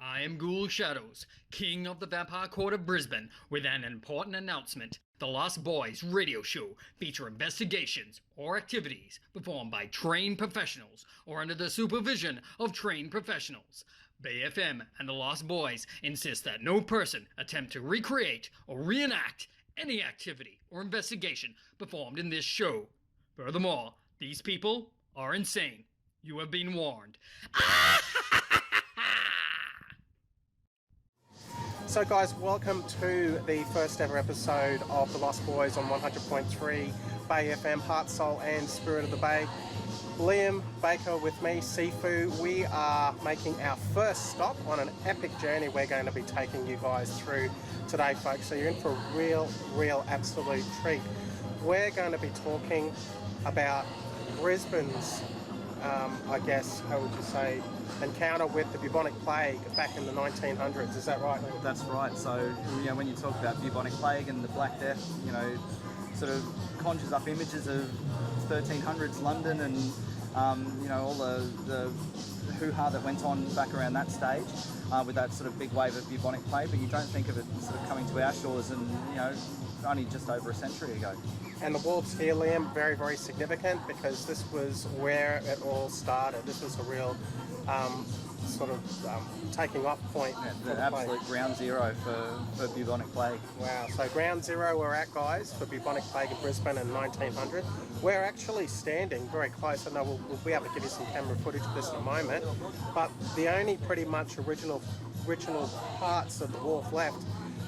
I am Ghoul Shadows, King of the Vampire Court of Brisbane, with an important announcement. The Lost Boys radio show feature investigations or activities performed by trained professionals or under the supervision of trained professionals. Bay FM and the Lost Boys insist that no person attempt to recreate or reenact any activity or investigation performed in this show. Furthermore, these people are insane. You have been warned. So guys, welcome to the first ever episode of The Lost Boys on 100.3 Bay FM, Heart, Soul and Spirit of the Bay. Liam, Baker with me, Sifu. We are making our first stop on an epic journey we're going to be taking you guys through today, folks. So you're in for a real absolute treat. We're going to be talking about Brisbane's, I guess, how would you say, encounter with the Bubonic Plague back in the 1900s. Is that right? That's right. So, when you talk about Bubonic Plague and the Black Death, sort of conjures up images of 1300s London and, all the hoo-ha that went on back around that stage with that sort of big wave of Bubonic Plague, but you don't think of it sort of coming to our shores and, only just over a century ago. And the Wharves here, Liam, very significant because this was where it all started. This was a real taking off point. Yeah, the absolute ground zero for Bubonic Plague. Wow, so ground zero we're at, guys, for Bubonic Plague in Brisbane in 1900. We're actually standing very close. I know we'll be able to give you some camera footage of this in a moment, but the only pretty much original parts of the wharf left,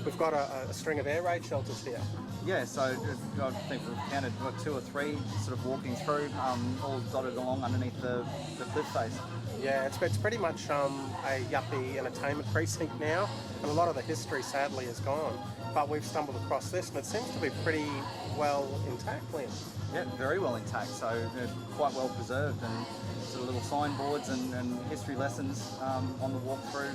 we've got a string of air raid shelters here. Yeah, so I think we've counted 2 or 3 sort of walking through, all dotted along underneath the cliff face. Yeah, it's pretty much a yuppie entertainment precinct now, and a lot of the history sadly is gone. But we've stumbled across this, and it seems to be pretty well intact, Liam. Yeah, very well intact, so quite well preserved, and sort of little signboards and history lessons on the walk through.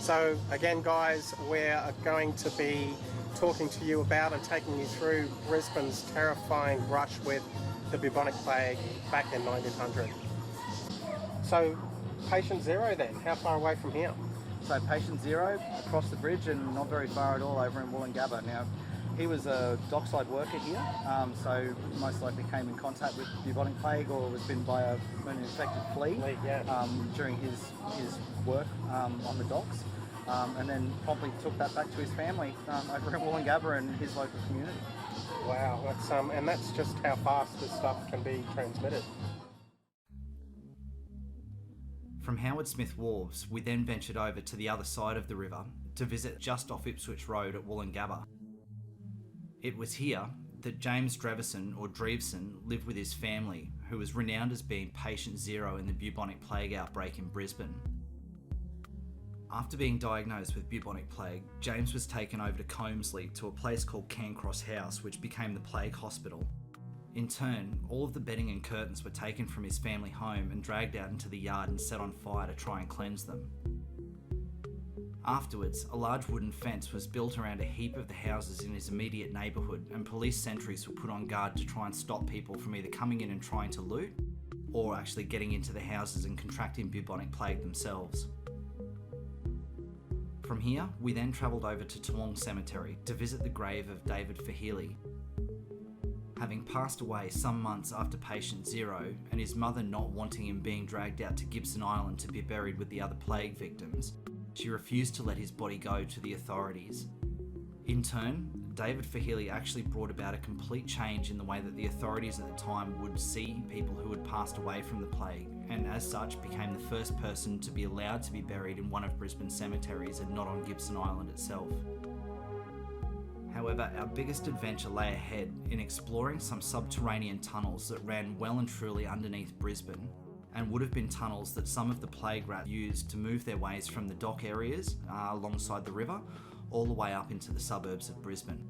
So again, guys, we're going to be talking to you about and taking you through Brisbane's terrifying brush with the Bubonic Plague back in 1900. So, patient zero then, how far away from here? So patient zero, across the bridge and not very far at all over in Woolloongabba. Now, he was a dockside worker here, so most likely came in contact with Bubonic Plague or was bitten by an infected flea during his work on the docks. And then promptly took that back to his family over in Woolloongabba and his local community. Wow, that's just how fast this stuff can be transmitted. From Howard Smith Wharves, we then ventured over to the other side of the river to visit just off Ipswich Road at Woolloongabba. It was here that James Dreveson lived with his family, who was renowned as being patient zero in the Bubonic Plague outbreak in Brisbane. After being diagnosed with Bubonic Plague, James was taken over to Combsley to a place called Cairncross House, which became the Plague Hospital. In turn, all of the bedding and curtains were taken from his family home and dragged out into the yard and set on fire to try and cleanse them. Afterwards, a large wooden fence was built around a heap of the houses in his immediate neighbourhood, and police sentries were put on guard to try and stop people from either coming in and trying to loot, or actually getting into the houses and contracting Bubonic Plague themselves. From here, we then travelled over to Toowong Cemetery to visit the grave of David Fahili. Having passed away some months after patient zero, and his mother not wanting him being dragged out to Gibson Island to be buried with the other plague victims, she refused to let his body go to the authorities. In turn, David Fahili actually brought about a complete change in the way that the authorities at the time would see people who had passed away from the plague, and as such became the first person to be allowed to be buried in one of Brisbane's cemeteries and not on Gibson Island itself. However, our biggest adventure lay ahead in exploring some subterranean tunnels that ran well and truly underneath Brisbane, and would have been tunnels that some of the plague rats used to move their ways from the dock areas alongside the river all the way up into the suburbs of Brisbane.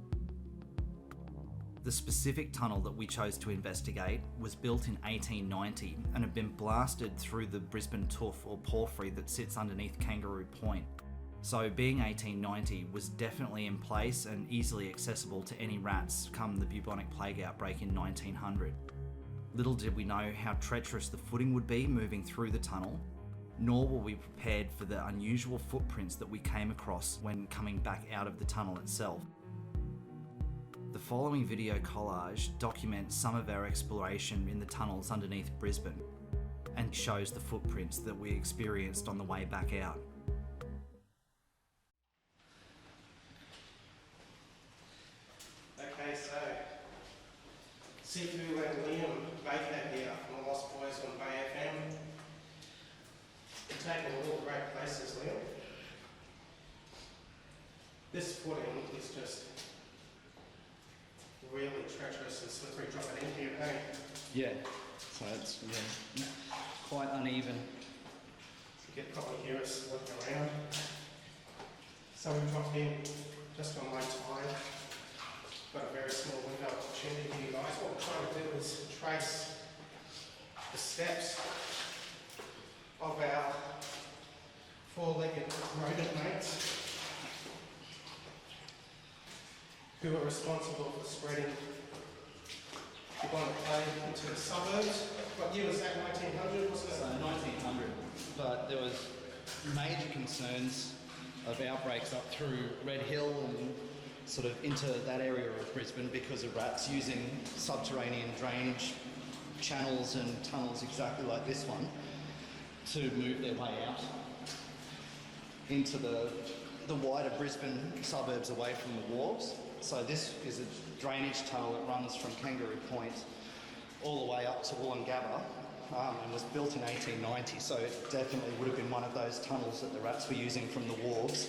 The specific tunnel that we chose to investigate was built in 1890 and had been blasted through the Brisbane tuff or porphyry that sits underneath Kangaroo Point. So being 1890 was definitely in place and easily accessible to any rats come the Bubonic Plague outbreak in 1900. Little did we know how treacherous the footing would be moving through the tunnel, nor were we prepared for the unusual footprints that we came across when coming back out of the tunnel itself. The following video collage documents some of our exploration in the tunnels underneath Brisbane and shows the footprints that we experienced on the way back out. Okay, so Sifu and Liam Baker here from the Lost Boys on Bay FM. You're taking all the great places, Liam. This footing is just really treacherous and slippery dropping in here, hey? Yeah, so it's quite uneven. You can probably hear us looking around. So we dropped in just on low tide. Got a very small window of opportunity here, guys. What we're trying to do is trace the steps of our four-legged rodent mates who are responsible for spreading Bubonic Plague into the suburbs. What year was that, 1900, wasn't it? So 1900, but there was major concerns of outbreaks up through Red Hill and sort of into that area of Brisbane because of rats using subterranean drainage channels and tunnels exactly like this one to move their way out into the wider Brisbane suburbs away from the wharves. So this is a drainage tunnel that runs from Kangaroo Point all the way up to Woolloongabba and was built in 1890. So it definitely would have been one of those tunnels that the rats were using from the wharves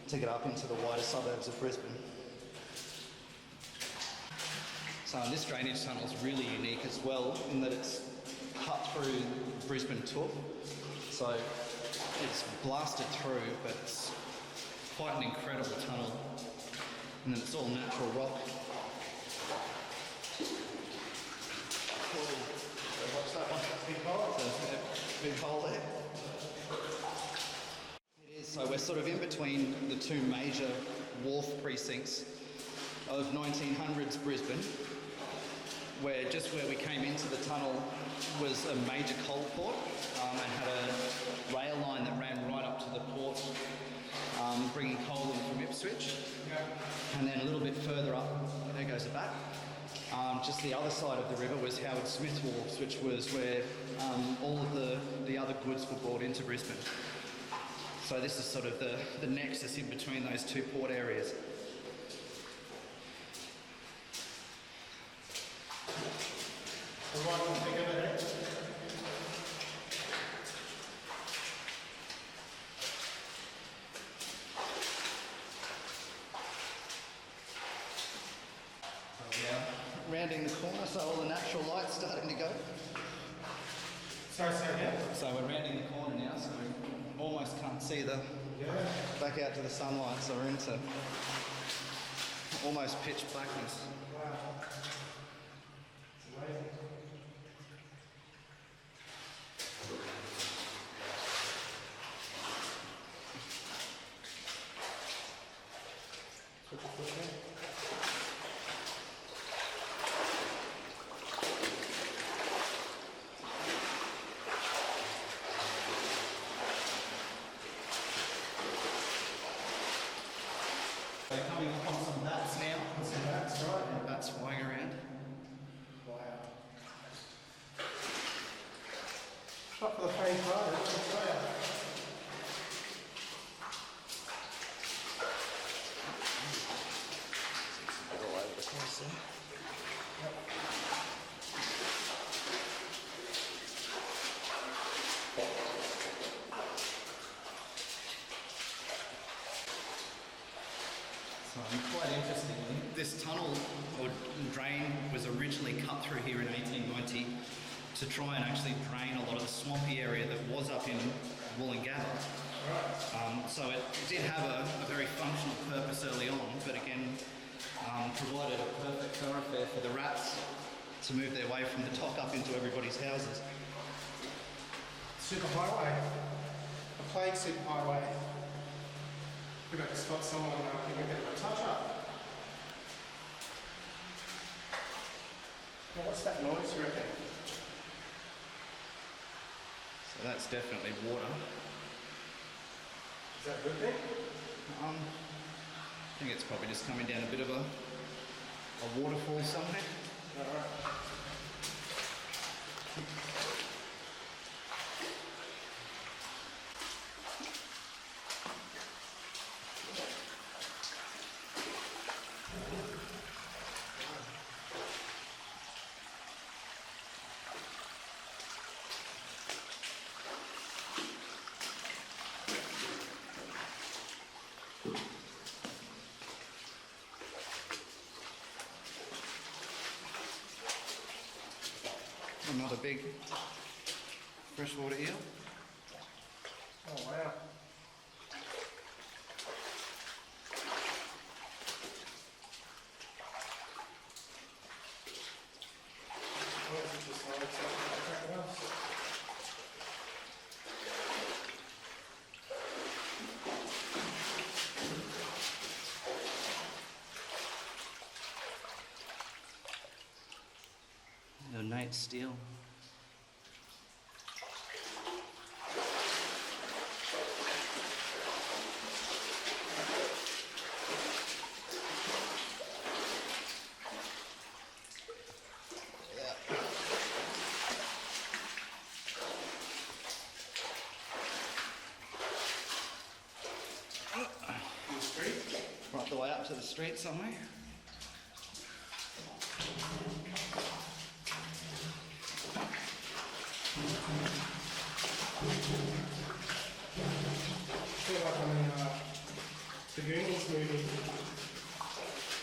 to get up into the wider suburbs of Brisbane. So this drainage tunnel is really unique as well in that it's cut through Brisbane Took. So it's blasted through, but it's quite an incredible tunnel. And then it's all natural rock. Watch that one, big hole. There's a big hole there. It is, so we're sort of in between the two major wharf precincts of 1900s Brisbane, where just where we came into the tunnel was a major coal port and had a rail line that ran right up to the port, bringing coal in from Ipswich. And then a little bit further up, there goes the back. Just the other side of the river was Howard Smith Wharves, which was where all of the other goods were brought into Brisbane. So this is sort of the nexus in between those two port areas. Rounding the corner, so all the natural light's starting to go. Sorry, yeah. So we're rounding the corner now, so we almost can't see the back out to the sunlight, so we're into almost pitch blackness. Wow. It's amazing. We're coming upon some bats now. Some bats, right? And bats flying around. Wow. Not for the faint-hearted, I can tell you. All over the place there. Quite interestingly, this tunnel or drain was originally cut through here in 1890 to try and actually drain a lot of the swampy area that was up in Woolloongabba. So it did have a very functional purpose early on, but again provided a perfect thoroughfare for the rats to move their way from the top up into everybody's houses. Superhighway. A plague superhighway. We've got to spot someone giving a bit of a touch-up. Well, what's that noise, you reckon? So That's definitely water. Is that a good thing? I think it's probably just coming down a bit of a waterfall somewhere. Alright. Another big freshwater eel. Oh wow. Ornate steel. Right the way up to the street somewhere. I feel like I'm in the Goonies movie.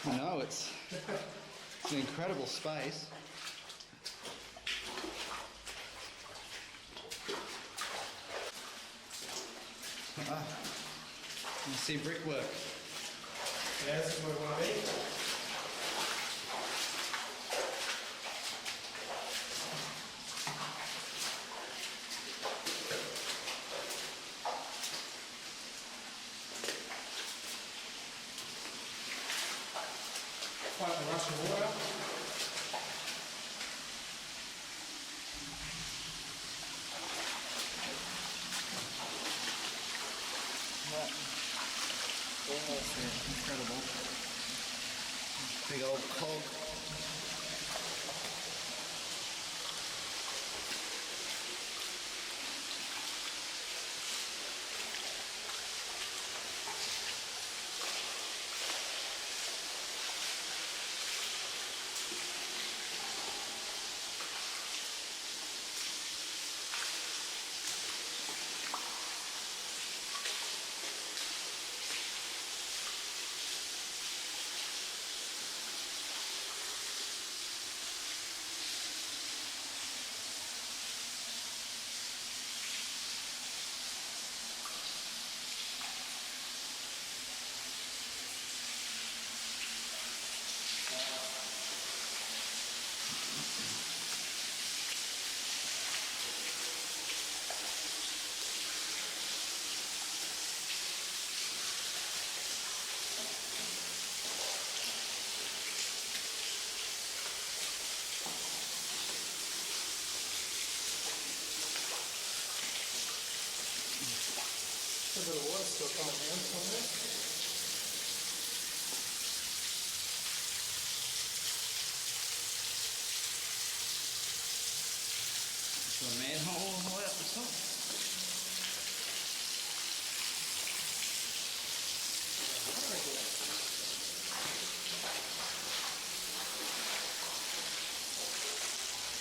I know, it's an incredible space. You see brickwork. Yeah, this is where we want to be. Quite the rush of water. Incredible. Big old cog. A bit of water still coming down somewhere. To a manhole all the way up the top.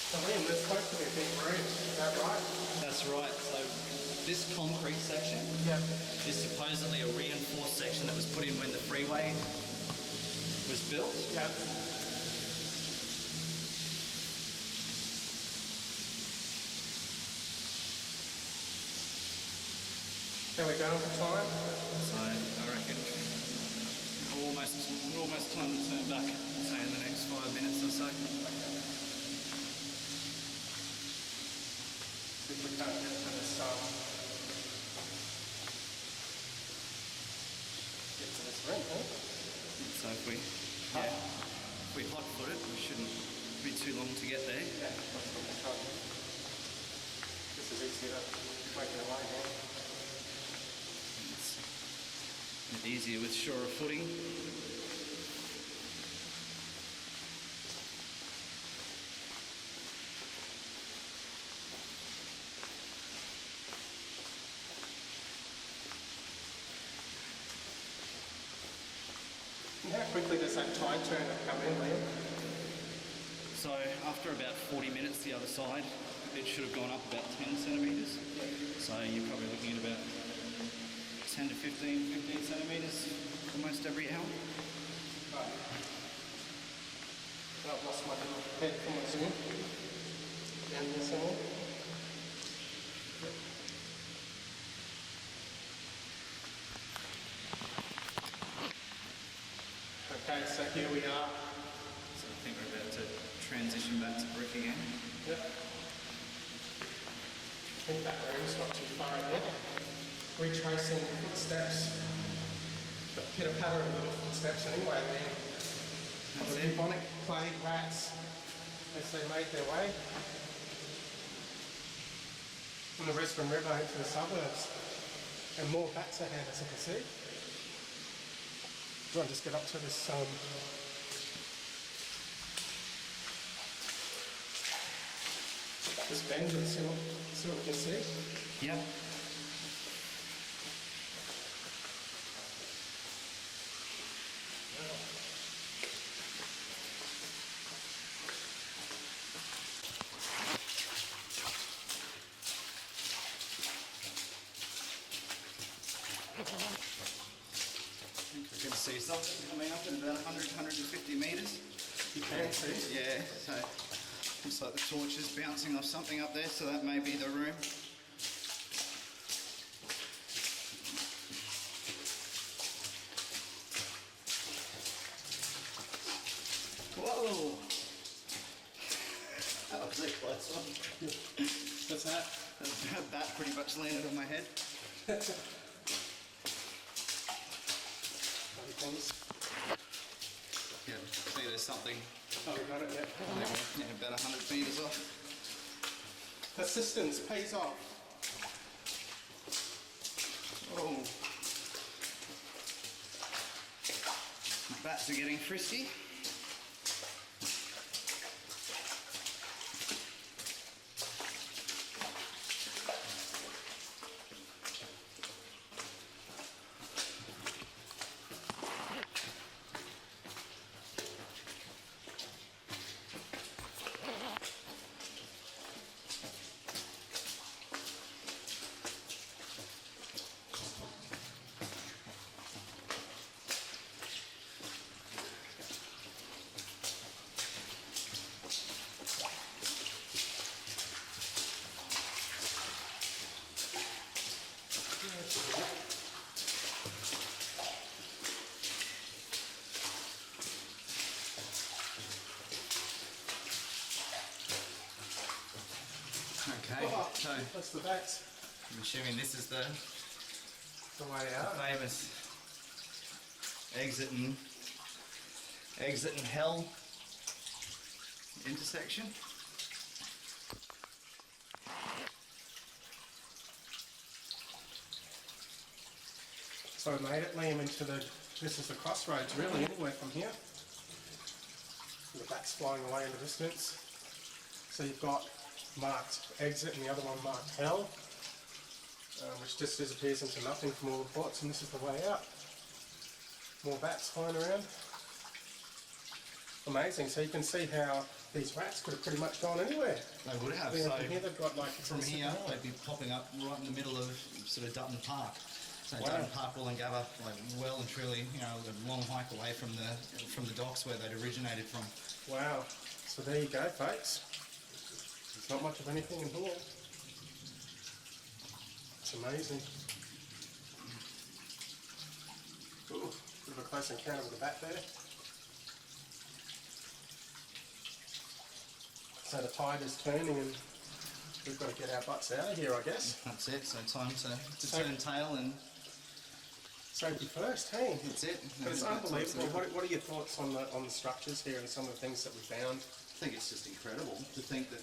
So Liam, there's supposed to be a big roof, is that right? That's right. So this concrete section Yep. is supposedly a reinforced section that was put in when the freeway was built. Yep. Are we going for time? So I reckon we're almost time to turn back, say in the next 5 minutes or so. If we can't get to this, get to this ring, huh? So if we hot foot it, we shouldn't be too long to get there. Yeah, that's what we're trying to do. This This is easier to make it away now. A bit easier with surer footing. And how quickly does that tide turner come in, Liam? So after about 40 minutes the other side, it should have gone up about 10 centimetres. So you're probably looking at about 10 to 15 centimetres almost every hour. Right. I've lost my head from my zoom. Down there somewhere. Okay, so here we are. So I think we're about to transition back to brick again. Yep. I think that room's not too far ahead. Retracing the footsteps. The pitter patter of little footsteps anyway, man. That's The it. bubonic plague rats as they made their way from the Brisbane River into the suburbs. And more bats ahead, as you can see. Do you want to just get up to this this bench and see what we can see? Yep. We're going to see something coming up in about 100, 150 metres. You can see. Yeah, so looks like the torch is bouncing off something up there, so that may be the room. Whoa! That was a close one. What's that? That pretty much landed on my head. Things. Yeah, see there's something Oh, we got it, yeah. about 100 metres off. Persistence pays off. Oh. Bats are getting frisky. Okay, Oh, so that's the bats. I'm assuming this is the The way out. famous exit and hell intersection. So we made it, Liam, into this is the crossroads really, anywhere from here. The bats flying away in the distance. So you've got marked exit and the other one marked hell, which just disappears into nothing from all reports, and this is the way out. More bats flying around. Amazing. So you can see how these rats could have pretty much gone anywhere. They would have. Liam, So from here they've got like from here, they'd be popping up right in the middle of sort of Dutton Park. So Wow. Dutton Park, Woolloongabba, like well and truly, you know, a long hike away from the docks where they'd originated from. Wow. So there you go, folks. There's not much of anything in here. It's amazing. Ooh, bit of a close encounter with a bat there. So the tide is turning and we've got to get our butts out of here, I guess. That's it. So time to turn tail and Safety first, hey? that's it. But it's That's unbelievable. absolutely- What are your thoughts on the structures here and some of the things that we found? I think it's just incredible to think that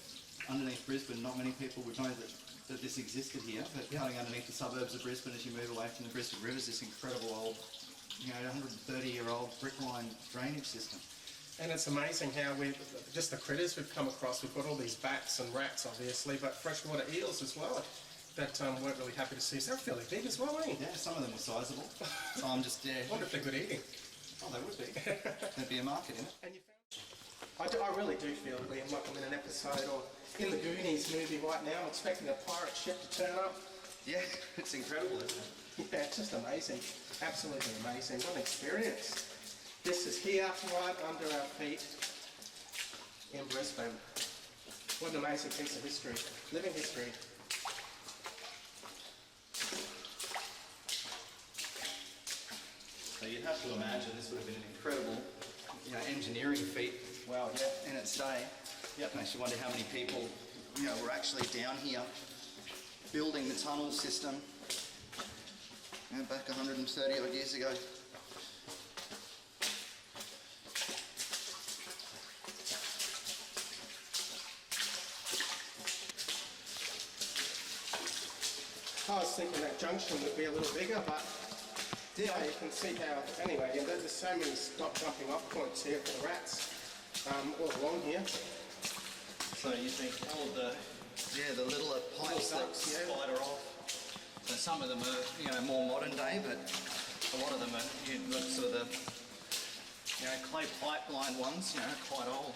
underneath Brisbane, not many people would know that that this existed here, but cutting underneath the suburbs of Brisbane as you move away from the Brisbane River is this incredible old, 130-year-old brick-lined drainage system. And it's amazing how just the critters we've come across. We've got all these bats and rats, obviously, but freshwater eels as well that weren't really happy to see. So they're fairly big as well, ain't they? Yeah, some of them were sizable. So I'm just, I wonder if they're good eating. Oh, they would be. There'd be a market in it. And you found... I really do feel, Liam, like I'm in an episode or in the Goonies movie right now. I'm expecting a pirate ship to turn up. Yeah, it's incredible, isn't it? Yeah, it's just amazing. Absolutely amazing. What an experience. This is here, right under our feet in Brisbane. What an amazing piece of history. Living history. So you'd have to imagine this would have been an incredible, engineering feat. Wow, yeah. In its day. Yep. Makes you wonder how many people, were actually down here building the tunnel system, back 130 odd years ago. I was thinking that junction would be a little bigger, but you can see how, anyway, there's so many stop jumping off points here for the rats all along here. So you think all of the littler pipes that spider off. So some of them are, more modern day, but a lot of them are sort of the, clay pipeline ones, quite old.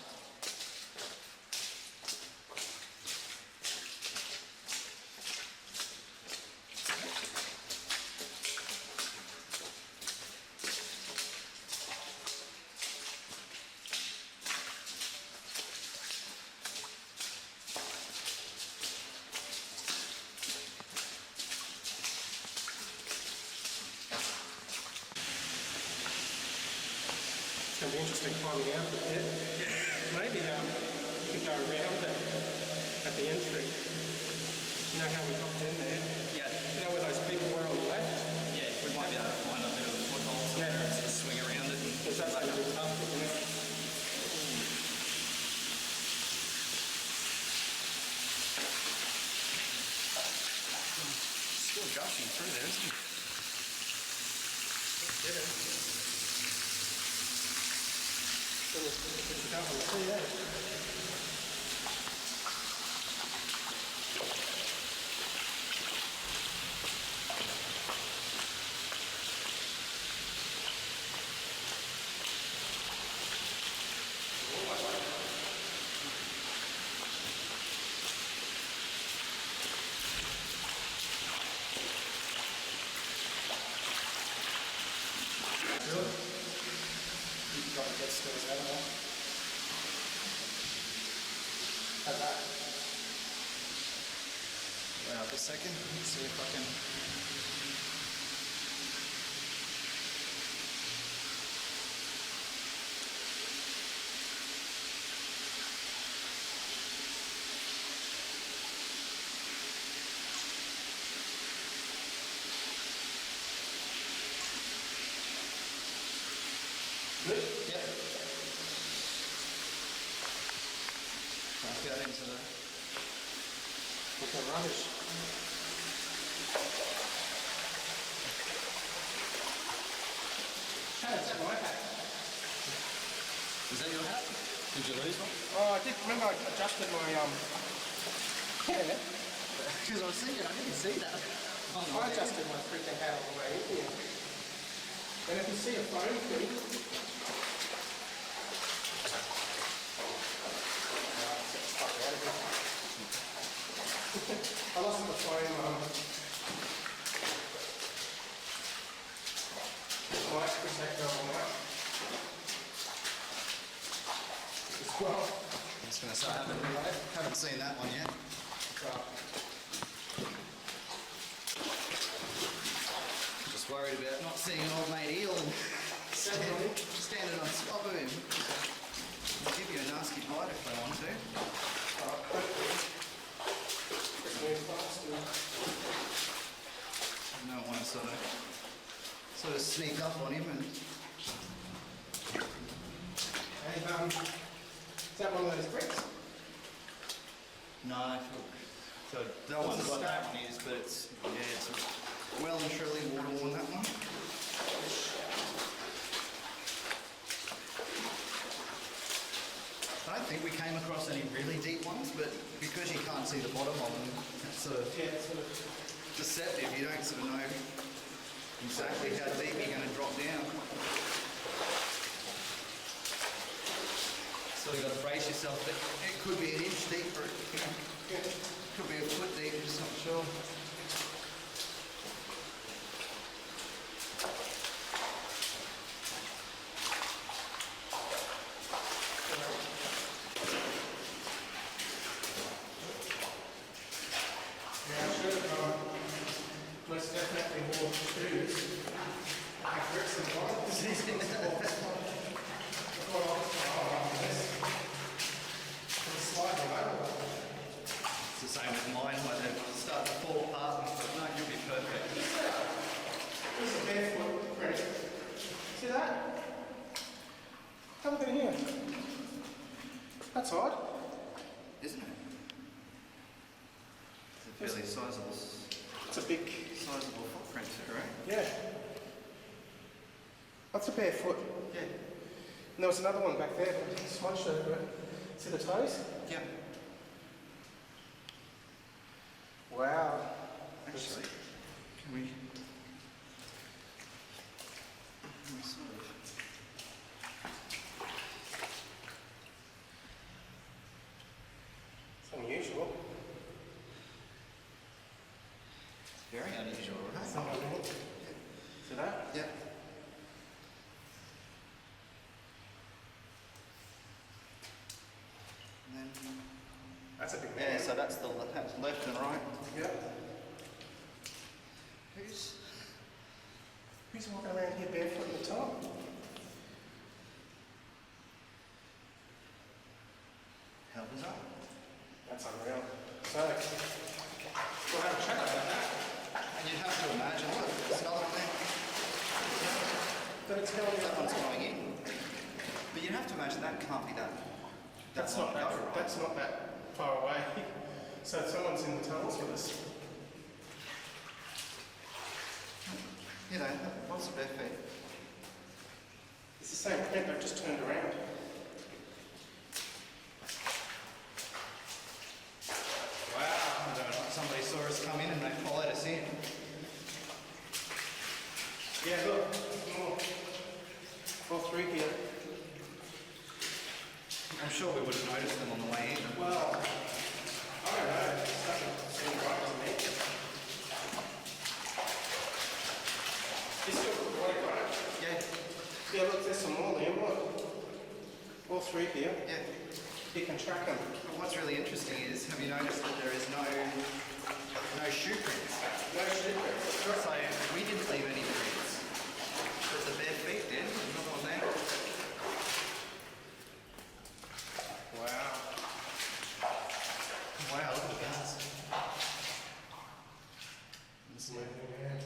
It's going to be interesting finding out the pit. Maybe you could go around it at the intrigue. You know how we hopped in there? Yeah. You know where those people were on the left? Yeah, we might be able to find a bit of a foothold somewhere and sort of swing around it. Because that's going to be tough, isn't it? Still gushing through there, isn't it? Get it. Yeah. You've got to get stairs out of there. How's that? Wait up a second, let's see if I can... Good? Yep. I'll go into the... Look at rubbish. Hey, is that my hat? Is that your hat? Did you lose one? Oh, I did. Remember I adjusted my, yeah. Because I was thinking, I didn't see that. I adjusted my freaking hat all the way in here. And if you see a phone thing, I lost the phone, mic protector on that. As well. I was going to say, I haven't seen that one yet. Just worried about not seeing an old mate eel and standing on top of him. They'll give you a nasty bite if they want to. You don't want to sort of sneak up on him and... And, is that one of those bricks? No, So no one's what that one is, but it's well and truly waterworn, that one. I don't think we came across any really deep ones, but because you can't see the bottom of them, it's sort of deceptive. You don't sort of know exactly how deep you're going to drop down. So you've got to brace yourself that it could be an inch deeper, could be a foot deep, just not sure. Most definitely more shoes. Bricks and bottles. It's the same with mine, when they start to fall apart, but no, you'll be perfect. There's a barefoot print. See that? Have a look at here. That's odd. Isn't it? It's a fairly sizable It's a big... footprint too, right? Yeah. That's a barefoot. Yeah. And there was another one back there, but it's smudged over it. See the toes? Yeah. Wow. Actually, can we sort of... It's unusual. Very unusual, right? See that? Yeah. And then, That's a big one. yeah, so that's left and right. Yeah. Who's Who's walking around here barefoot at the top? how bizarre? That's unreal. So, we'll have a chat about that. And you'd have to imagine, look, there's another thing. But it's going That up. one's going in. But you'd have to imagine that can't be that. That's long not that. ago, right? That's not that far away. So someone's in the tunnels with us. You know, what's the bare feet? It's the same print, but just turned around. Wow. I don't know. Somebody saw us come in and they followed us in. Yeah, look. More. All through here. I'm sure we would have noticed them on the way in. Well, I don't know. It doesn't seem right to me. It's still recording, right? Yeah. Yeah, look, there's some more, Liam. Look. All through here. Yeah. You can track them. But what's really interesting is, have you noticed that there is no shoe prints? No secrets. So we didn't leave any prints. But the bare feet did. Another one there. Wow. Wow, look at the guys. It's moving around.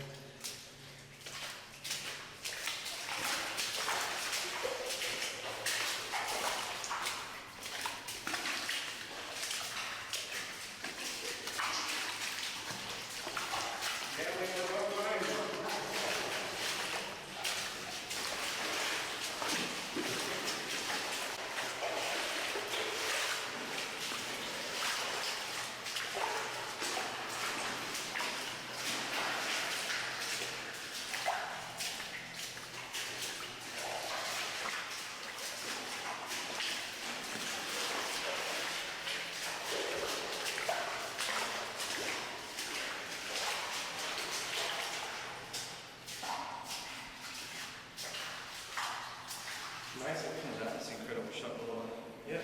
Amazing. That's an incredible shot of all Yeah.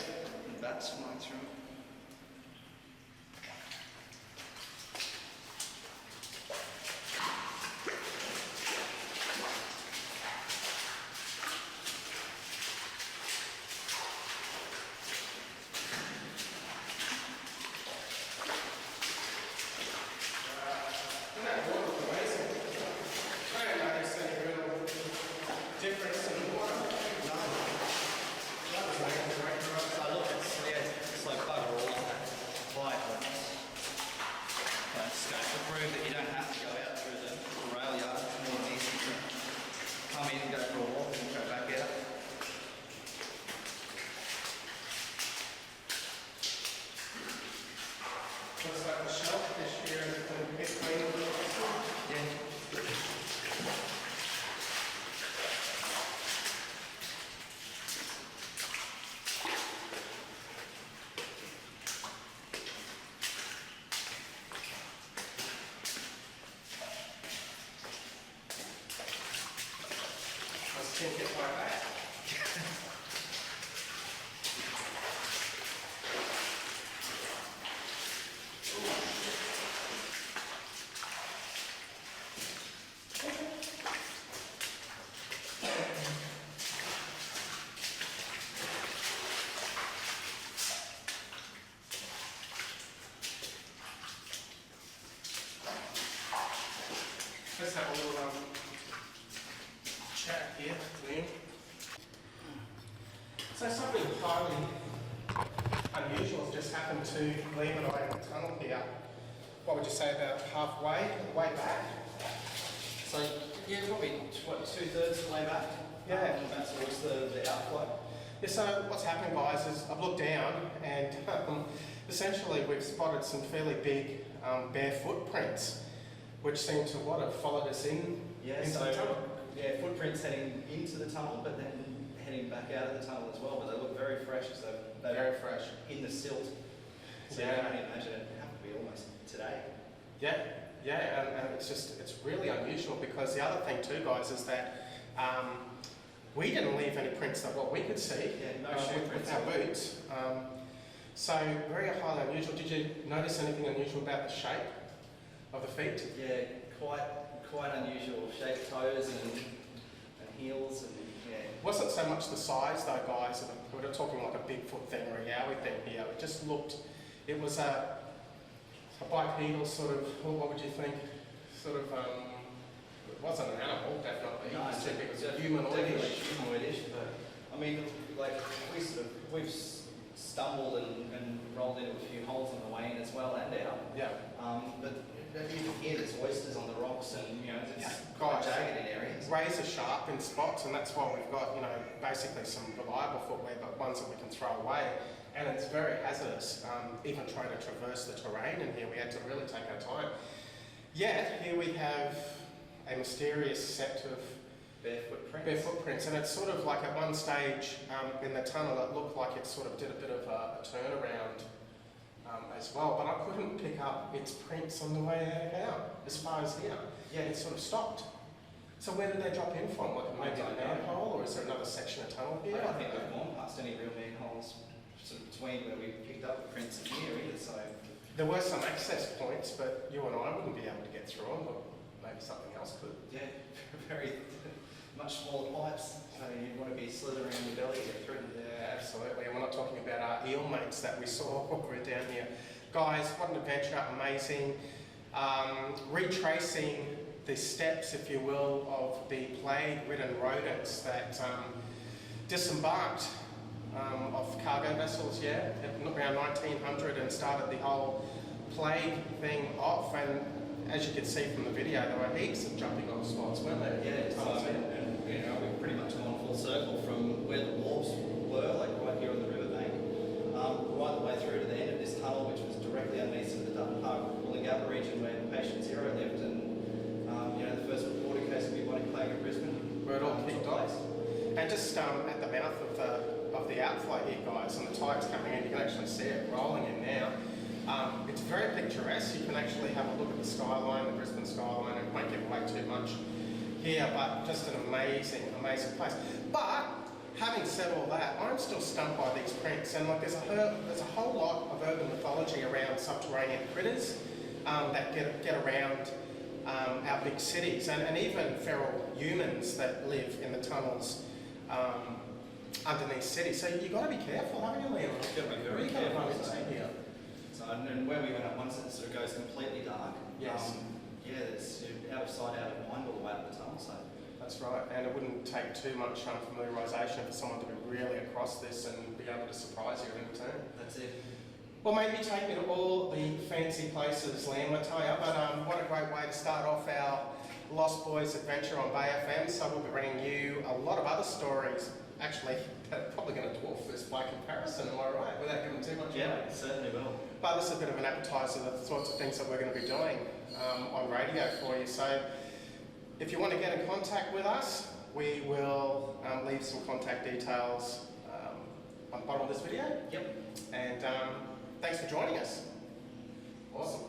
the bats flying through. Difference in water. So look, it's like Can't get my back. Let's have a little chat here, Liam. So something highly unusual has just happened to Liam and I in the tunnel here. What would you say, about halfway, way back? So yeah, probably what, 2/3 of the way back. Yeah. That's towards the outflow. Yeah, so what's happening, guys, is I've looked down and essentially we've spotted some fairly big bare footprints, which seem to have followed us into the tunnel. Yeah, footprints heading into the tunnel, but then heading back out of the tunnel as well. But they look very fresh, as they're Very fresh. in the silt. So Yeah. you can only imagine it happened to be almost today. Yeah, and it's really unusual because the other thing too, guys, is that we didn't leave any prints that what we could see with our boots. So very highly unusual. Did you notice anything unusual about the shape of the feet? Yeah, quite unusual. Shaped toes and heels and yeah. It wasn't so much the size though, guys. We're not talking like a Bigfoot thing or a Yowie thing here. It just looked, it was a bipedal sort of, what would you think? Sort of, it wasn't an animal, definitely. No, it was a humanoid-ish. Definitely humanoid-ish, but I mean, like we've stumbled and rolled into a few holes on the way in as well and out. Yeah. But you can hear there's oysters on the rocks and it's Guys, jagged in areas. razor sharp in spots, and that's why we've got, basically some reliable footwear, but ones that we can throw away. And it's very hazardous, even trying to traverse the terrain in here. We had to really take our time. Yet, here we have a mysterious set of Bare footprints. and it's sort of like at one stage in the tunnel, it looked like it sort of did a bit of a turnaround as well, but I couldn't pick up its prints on the way out, as far as here. Yeah, it sort of stopped. So where did they drop in from? Like maybe a manhole, or is there another section of tunnel here? I don't think we've gone past any real manholes sort of between where we picked up the prints and here either, so... There were some access points, but you and I wouldn't be able to get through them, but maybe something else could. Yeah, very much smaller pipes, so you'd want to be slithering on your belly to get through. Yeah, absolutely. And we're not talking about our eel mates that we saw when we were down here. Guys, what an adventure, amazing. Retracing the steps, if you will, of the plague-ridden rodents that disembarked off cargo vessels, around 1900 and started the whole plague thing off. And as you can see from the video, there were heaps of jumping off spots, weren't there? Yeah, and we've pretty much gone full circle from where the wharves were, like right here on the riverbank, right the way through to the end of this tunnel, which was directly underneath the Woolloongabba region where patient zero lived, and the first reported case of bubonic plague in Brisbane. Where it all kicked off. And just at the mouth of the outflow here, guys, and the tide's coming in, you can actually see it rolling in now. It's very picturesque. You can actually have a look at the skyline, the Brisbane skyline. It won't give away too much here, but just an amazing, amazing place. But having said all that, I'm still stunned by these prints, and like there's a whole lot of urban mythology around subterranean critters that get around our big cities, and even feral humans that live in the tunnels underneath cities. So you've got to be careful, haven't you, Liam? You've got to be very careful. Here. So, and where we went up once, it sort of goes completely dark. Yes. It's out of sight, out of mind all the way up the tunnel. So that's right, and it wouldn't take too much familiarisation for someone to be really across this and be able to surprise you at any turn. That's it. Well, maybe take me to all the fancy places, Liam, I tell you, but what a great way to start off our Lost Boys adventure on Bay FM. So we'll be bringing you a lot of other stories, actually, that are probably going to dwarf this by comparison, am I right? Without giving too much away. Yeah, certainly will. But this is a bit of an appetizer of the sorts of things that we're going to be doing on radio for you. So if you want to get in contact with us, we will leave some contact details on the bottom of this video. Yep. And thanks for joining us. Awesome.